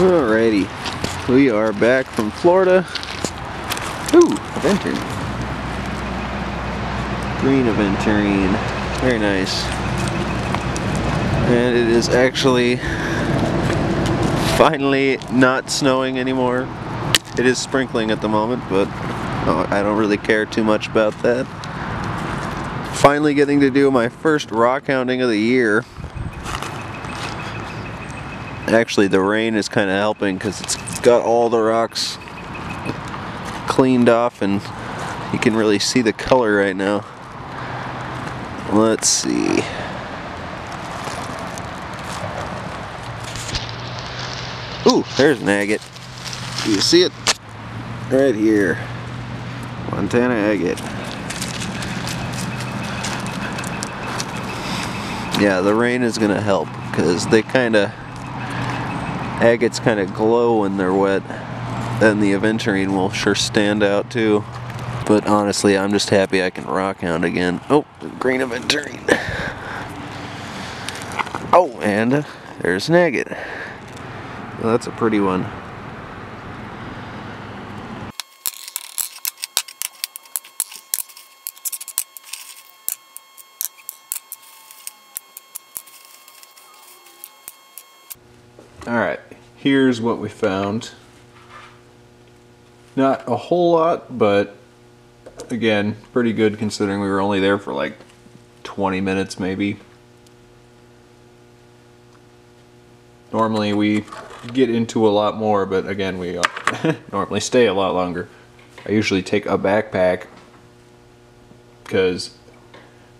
Alrighty, we are back from Florida. Ooh, aventurine. Green aventurine. Very nice. And it is actually finally not snowing anymore. It is sprinkling at the moment, but I don't really care too much about that. Finally getting to do my first rock hounding of the year. Actually, the rain is kind of helping because it's got all the rocks cleaned off and you can really see the color right now. Let's see. Ooh, there's an agate. Do you see it? Right here. Montana agate. Yeah, the rain is going to help because they agates kind of glow when they're wet. Then the aventurine will sure stand out too. But honestly, I'm just happy I can rock hound again. Oh, green aventurine. Oh, and there's an agate. Well, that's a pretty one. Alright, here's what we found. Not a whole lot, but again, pretty good considering we were only there for like 20 minutes maybe. Normally we get into a lot more, but again, we normally stay a lot longer. I usually take a backpack because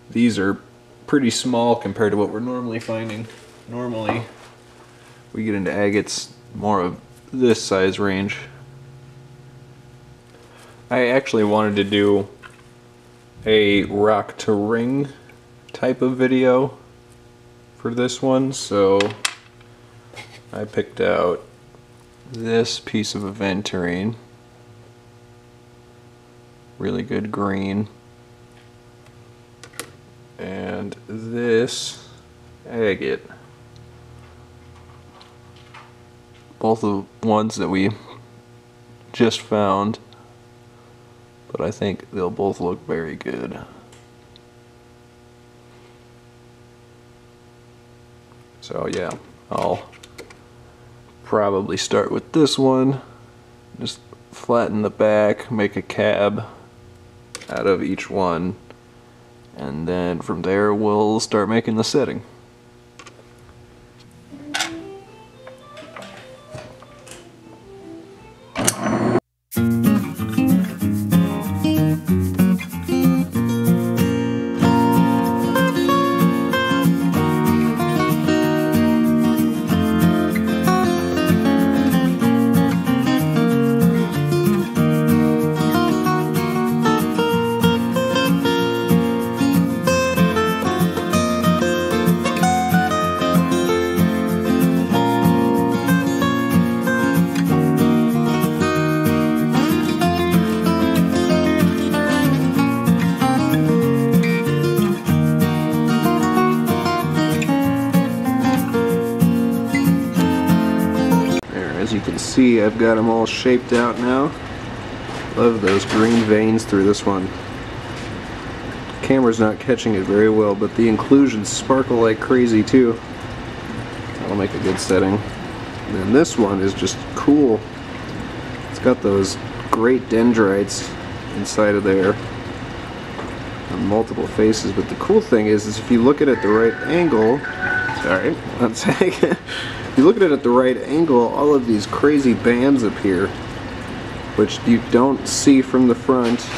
these are pretty small compared to what we're normally finding. Normally we get into agates more of this size range. I actually wanted to do a rock to ring type of video for this one, so I picked out this piece of aventurine. Really good green. And this agate. Both of the ones that we just found, but I think they'll both look very good. So yeah, I'll probably start with this one, just flatten the back, make a cab out of each one, and then from there we'll start making the setting. As you can see, I've got them all shaped out now. Love those green veins through this one. The camera's not catching it very well, but the inclusions sparkle like crazy too. That'll make a good setting. And then this one is just cool. It's got those great dendrites inside of there on multiple faces, but the cool thing is if you look at it at the right angle, sorry, one second. If you look at it at the right angle, all of these crazy bands appear, which you don't see from the front.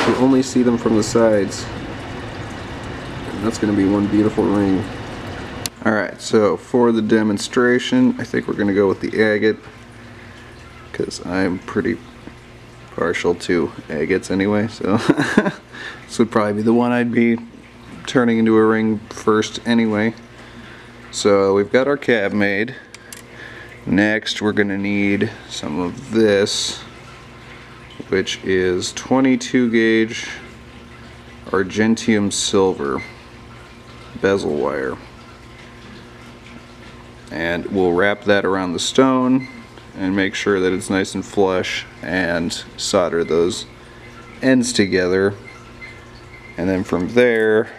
You only see them from the sides. And that's going to be one beautiful ring. Alright, so for the demonstration, I think we're going to go with the agate, because I'm pretty partial to agates anyway, so this would probably be the one I'd be turning into a ring first anyway. So we've got our cab made. Next we're going to need some of this, which is 22 gauge argentium silver bezel wire. And we'll wrap that around the stone and make sure that it's nice and flush and solder those ends together. And then from there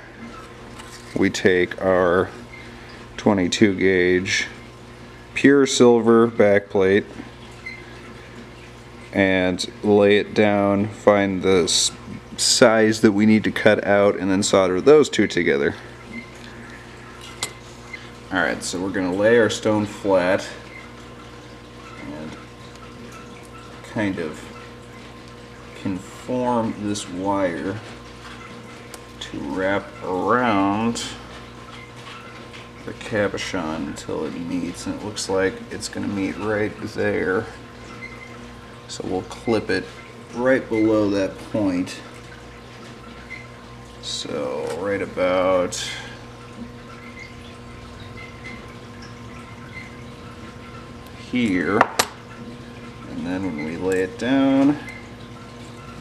we take our 22 gauge pure silver backplate and lay it down, find the size that we need to cut out, and then solder those two together. Alright, so we're going to lay our stone flat and kind of conform this wire to wrap around the cabochon until it meets, and it looks like it's going to meet right there. So we'll clip it right below that point. So right about here, and then when we lay it down,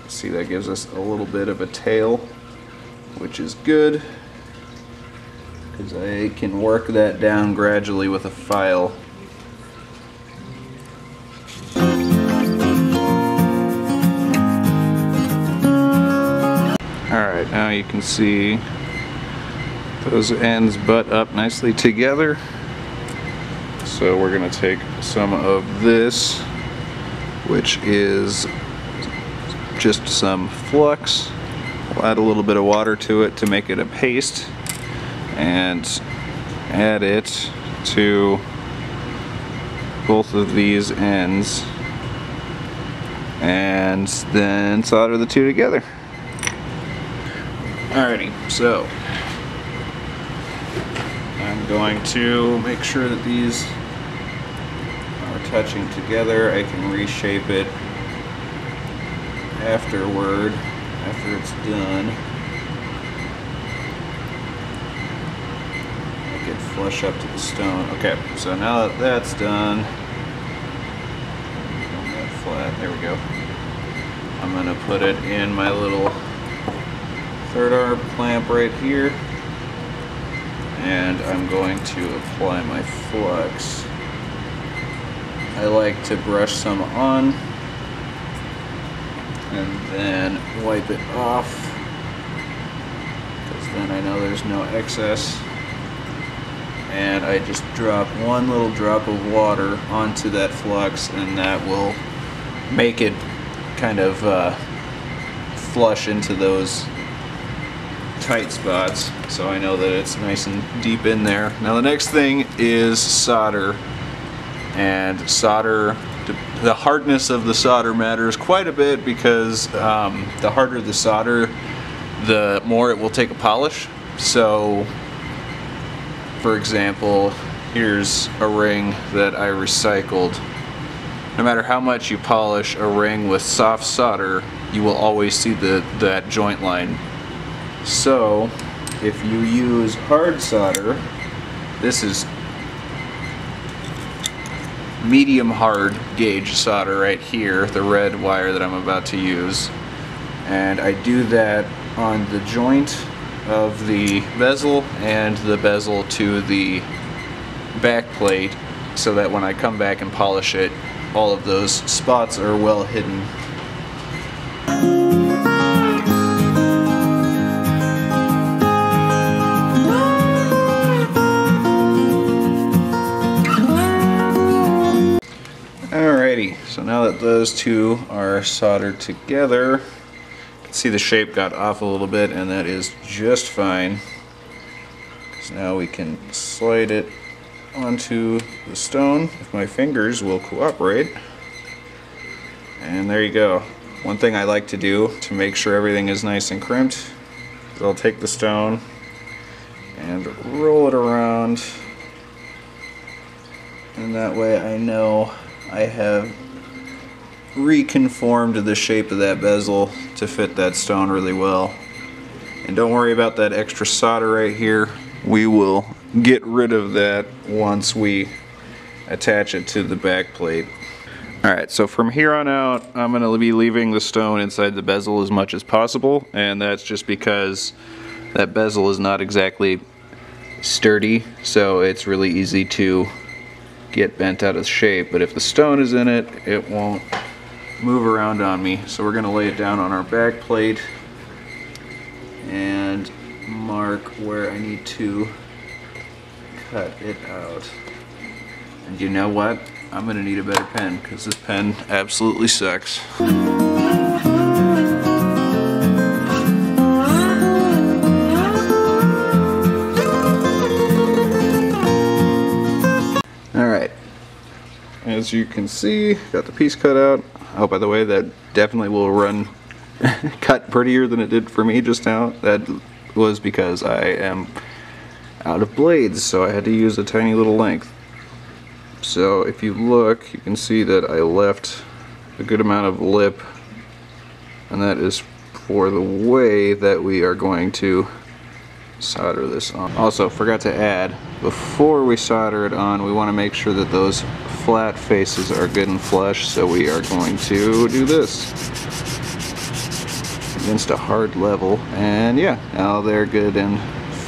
see, that gives us a little bit of a tail, which is good because I can work that down gradually with a file. Alright, now you can see those ends butt up nicely together. So we're going to take some of this, which is just some flux. We'll add a little bit of water to it to make it a paste, and add it to both of these ends, and then solder the two together. Alrighty, so I'm going to make sure that these are touching together. I can reshape it afterward, after it's done. Make it flush up to the stone. Okay, so now that that's done, that flat, there we go. I'm going to put it in my little third arm clamp right here, and I'm going to apply my flux. I like to brush some on and then wipe it off, because then I know there's no excess. And I just drop one little drop of water onto that flux, and that will make it kind of flush into those tight spots, so I know that it's nice and deep in there. Now the next thing is solder, and solder, the hardness of the solder matters quite a bit, because the harder the solder, the more it will take a polish. So for example, here's a ring that I recycled. No matter how much you polish a ring with soft solder, you will always see that joint line. So if you use hard solder, this is medium hard gauge solder right here, the red wire that I'm about to use, and I do that on the joint of the bezel and the bezel to the back plate, so that when I come back and polish it, all of those spots are well hidden. Alrighty, so now that those two are soldered together, you can see the shape got off a little bit, and that is just fine. So now we can slide it onto the stone if my fingers will cooperate. And there you go. One thing I like to do to make sure everything is nice and crimped is I'll take the stone and roll it around, and that way I know I have reconformed the shape of that bezel to fit that stone really well. And don't worry about that extra solder right here. We will get rid of that once we attach it to the back plate. Alright, so from here on out, I'm going to be leaving the stone inside the bezel as much as possible, and that's just because that bezel is not exactly sturdy, so it's really easy to get bent out of shape, but if the stone is in it, it won't move around on me. So we're gonna lay it down on our back plate and mark where I need to cut it out. And you know what? I'm gonna need a better pen because this pen absolutely sucks. Alright, as you can see, got the piece cut out. Oh, by the way, that definitely will run cut prettier than it did for me just now. That was because I am out of blades, so I had to use a tiny little length. So if you look, you can see that I left a good amount of lip, and that is for the way that we are going to solder this on. Also, forgot to add, before we solder it on, we want to make sure that those flat faces are good and flush, so we are going to do this against a hard level, and yeah, now they're good and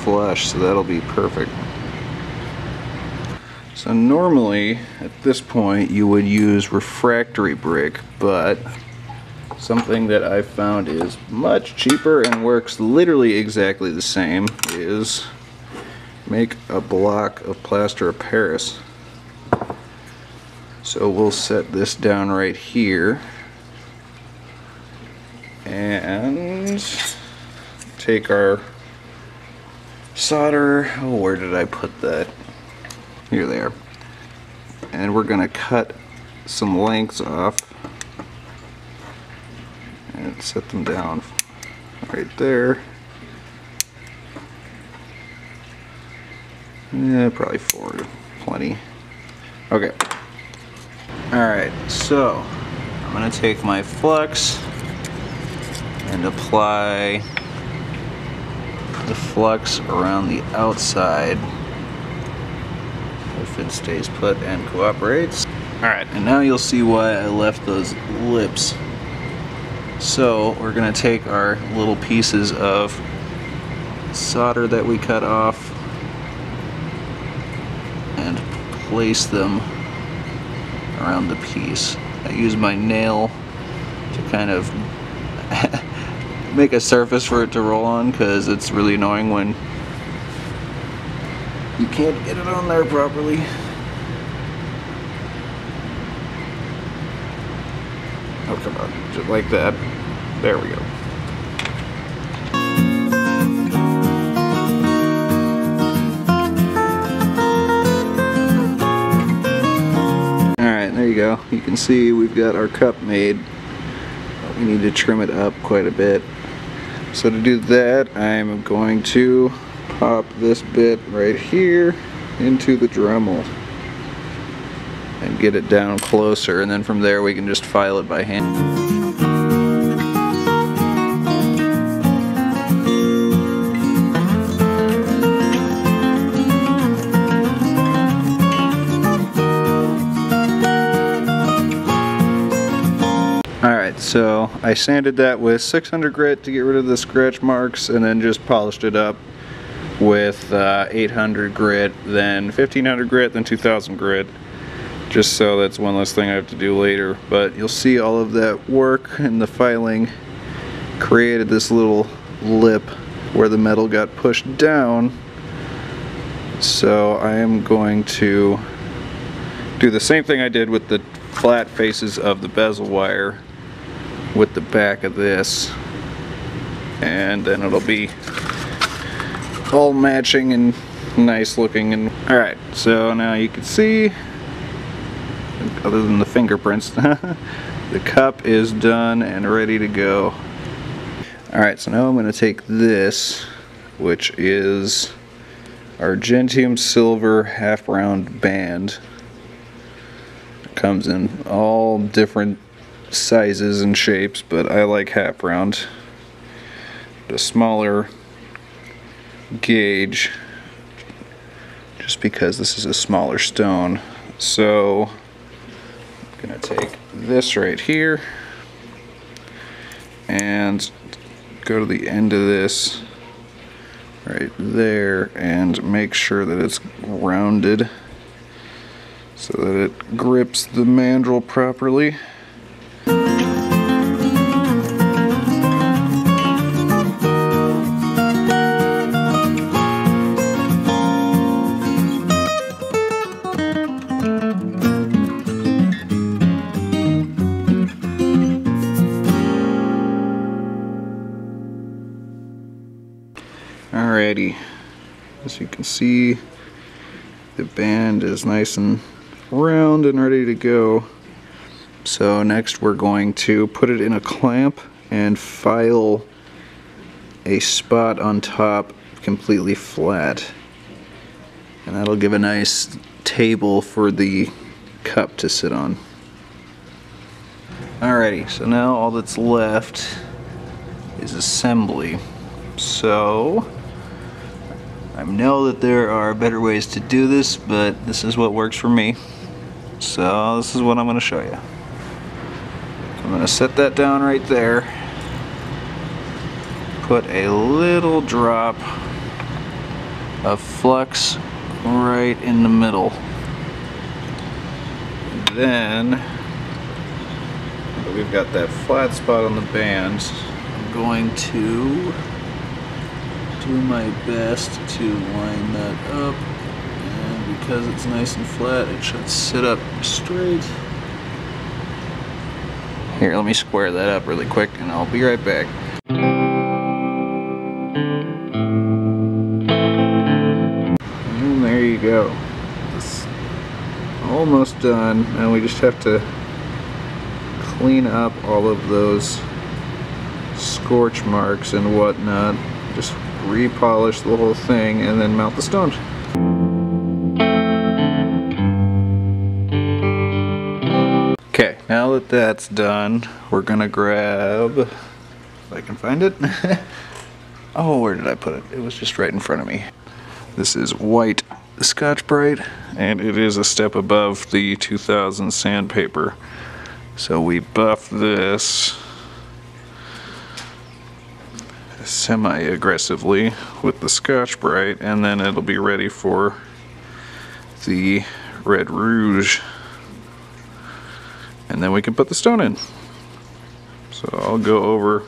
flush, so that'll be perfect. So normally at this point you would use refractory brick, but something that I've found is much cheaper and works literally exactly the same is make a block of plaster of Paris. So we'll set this down right here and take our solder. Oh, where did I put that? Here they are. And we're gonna cut some lengths off and set them down right there. Yeah, probably 4, plenty. Okay. Alright, so I'm gonna take my flux and apply the flux around the outside if it stays put and cooperates. Alright, and now you'll see why I left those lips. So we're gonna take our little pieces of solder that we cut off and place them around the piece. I use my nail to kind of make a surface for it to roll on, because it's really annoying when you can't get it on there properly. Oh, come on, just like that. There we go. Alright, there you go. You can see we've got our cup made. We need to trim it up quite a bit. So to do that, I'm going to pop this bit right here into the Dremel and get it down closer, and then from there we can just file it by hand. Alright, so I sanded that with 600 grit to get rid of the scratch marks, and then just polished it up with 800 grit, then 1500 grit, then 2000 grit, just so that's one less thing I have to do later. But you'll see all of that work and the filing created this little lip where the metal got pushed down. So I am going to do the same thing I did with the flat faces of the bezel wire with the back of this, and then it'll be all matching and nice looking. And alright, so now you can see, other than the fingerprints, the cup is done and ready to go. Alright, so now I'm going to take this, which is Argentium silver half round band. It comes in all different sizes and shapes, but I like half round. The smaller gauge, just because this is a smaller stone. So I'm gonna take this right here and go to the end of this right there and make sure that it's rounded so that it grips the mandrel properly. Alrighty, as you can see, the band is nice and round and ready to go. So next we're going to put it in a clamp and file a spot on top completely flat. And that'll give a nice table for the cup to sit on. Alrighty, so now all that's left is assembly. So I know that there are better ways to do this, but this is what works for me. So this is what I'm going to show you. I'm going to set that down right there. Put a little drop of flux right in the middle. And then we've got that flat spot on the band. I'm going to do my best to line that up, and because it's nice and flat, it should sit up straight. Here, let me square that up really quick and I'll be right back. And there you go. It's almost done. Now we just have to clean up all of those scorch marks and whatnot. Just repolish the whole thing and then mount the stone. Okay, now that that's done, we're gonna grab, if I can find it. Oh, where did I put it? It was just right in front of me. This is white Scotch Brite, and it is a step above the 2000 sandpaper. So we buff this semi-aggressively with the Scotch Brite, and then it'll be ready for the Red Rouge, and then we can put the stone in. So I'll go over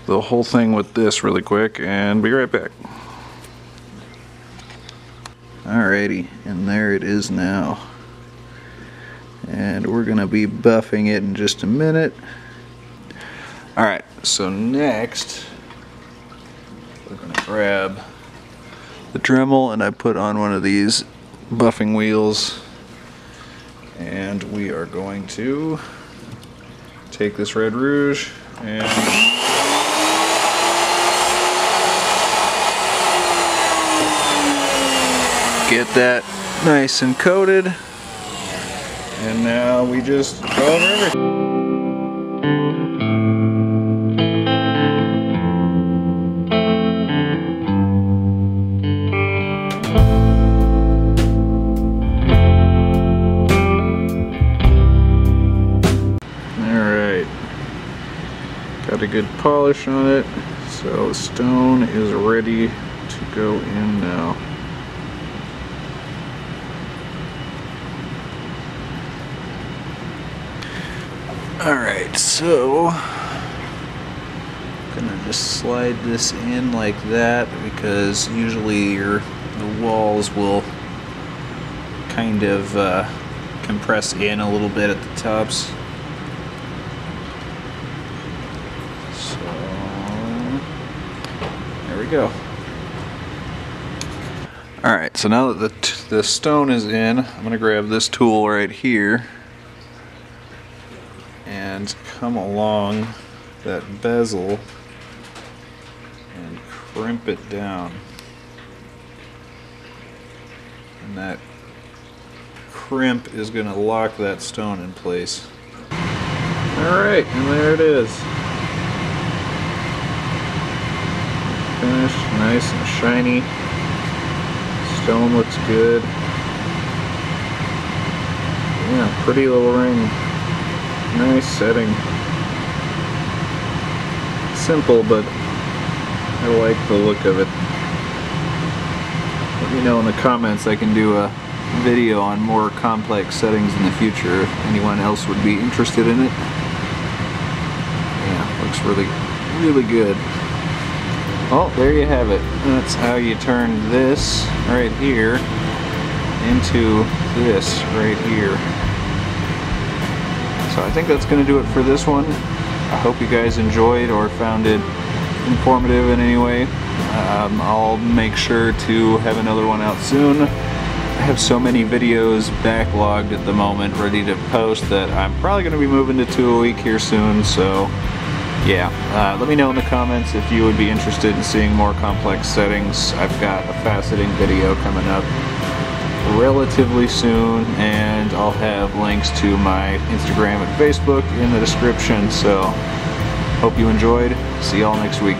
the whole thing with this really quick and be right back. Alrighty, and there it is now, and we're gonna be buffing it in just a minute. Alright, so next we're going to grab the Dremel, and I put on one of these buffing wheels, and we are going to take this Red Rouge and get that nice and coated, and now we just go over everything. Got a good polish on it, so the stone is ready to go in now. Alright, so I'm gonna just slide this in like that, because usually the walls will kind of compress in a little bit at the tops. There we go. Alright, so now that the stone is in, I'm going to grab this tool right here and come along that bezel and crimp it down. And that crimp is going to lock that stone in place. Alright, and there it is. Finished, nice and shiny. Stone looks good. Yeah, pretty little ring. Nice setting. Simple, but I like the look of it. Let me know in the comments. I can do a video on more complex settings in the future if anyone else would be interested in it. Yeah, looks really, really good. Well, there you have it. That's how you turn this right here into this right here. So I think that's going to do it for this one. I hope you guys enjoyed or found it informative in any way. I'll make sure to have another one out soon. I have so many videos backlogged at the moment ready to post that I'm probably going to be moving to 2 a week here soon, so yeah. Let me know in the comments if you would be interested in seeing more complex settings. I've got a faceting video coming up relatively soon, and I'll have links to my Instagram and Facebook in the description, so hope you enjoyed. See y'all next week.